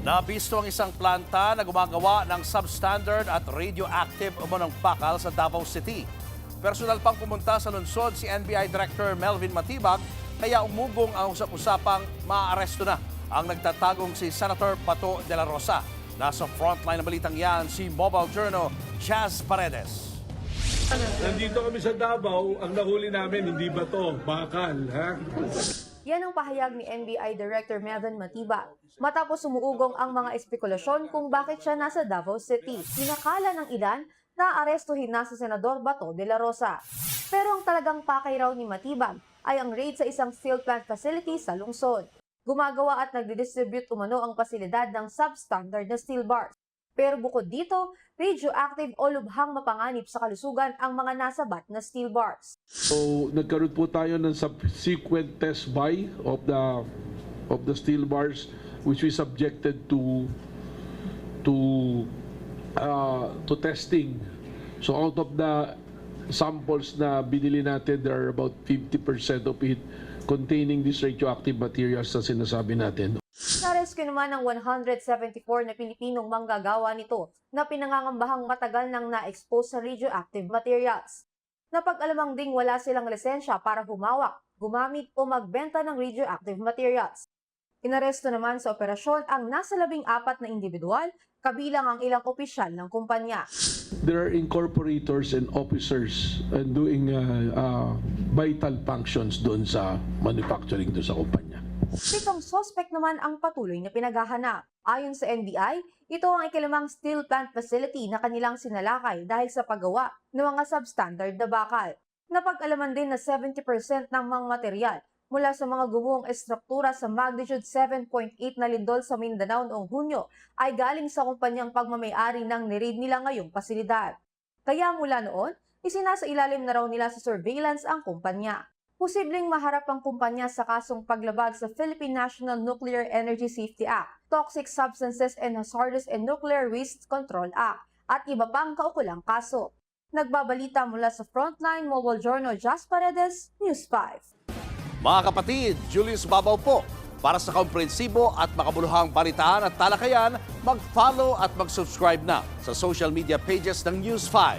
Nabisto ang isang planta na gumagawa ng substandard at radioactive umunong bakal sa Davao City. Personal pang pumunta sa lungsod si NBI Director Melvin Matibag, kaya umugong ang usap-usapang maaaresto na ang nagtatagong si Senator Bato de la Rosa. Nasa frontline ng balitang yan si Mobile Journal Chaz Paredes. Nandito kami sa Davao, ang nahuli namin hindi ba to bakal, ha? Yan ang pahayag ni NBI Director Melvin Matibag matapos sumuugong ang mga espekulasyon kung bakit siya nasa Davao City. Inakala ng ilan na arestuhin na sa Senador Bato de la Rosa. Pero ang talagang pakay raw ni Matibag ay ang raid sa isang steel plant facility sa lungsod. Gumagawa at nagdidistribute umano ang pasilidad ng substandard na steel bars. Pero bukod dito, radioactive o lubhang mapanganib sa kalusugan ang mga nasabat na steel bars. So, nagkaroon po tayo ng subsequent test buy of the steel bars which we subjected to testing. So out of the samples na binili natin, there are about 50% of it containing these radioactive materials na sinasabi natin. Narescue naman ang 174 na Pilipinong manggagawa nito na pinangangambahang matagal nang na-expose sa radioactive materials. Napag-alamang ding wala silang lisensya para humawak, gumamit o magbenta ng radioactive materials. Inaresto naman sa operasyon ang nasa 14 na individual, kabilang ang ilang opisyal ng kumpanya. There are incorporators and officers doing vital functions doon sa manufacturing doon sa kumpanya. 7 suspect naman ang patuloy na pinaghahanap. Ayon sa NBI, ito ang ikalimang steel plant facility na kanilang sinalakay dahil sa paggawa ng mga substandard na bakal. Napag-alaman din na 70% ng mga material mula sa mga gumuhong estruktura sa magnitude 7.8 na lindol sa Mindanao noong Hunyo ay galing sa kumpanyang pagmamayari ng niraid nila ngayong pasilidad. Kaya mula noon, isinasailalim na raw nila sa surveillance ang kumpanya. Posibleng maharap ang kumpanya sa kasong paglabag sa Philippine National Nuclear Energy Safety Act, Toxic Substances and Hazardous and Nuclear Waste Control Act, at iba pang kaukulang kaso. Nagbabalita mula sa Frontline Mobile Journal Chaz Paredes, News 5. Mga kapatid, Julius Babaw po. Para sa komprehensibo at makabuluhang balitaan at talakayan, mag-follow at mag-subscribe na sa social media pages ng News 5.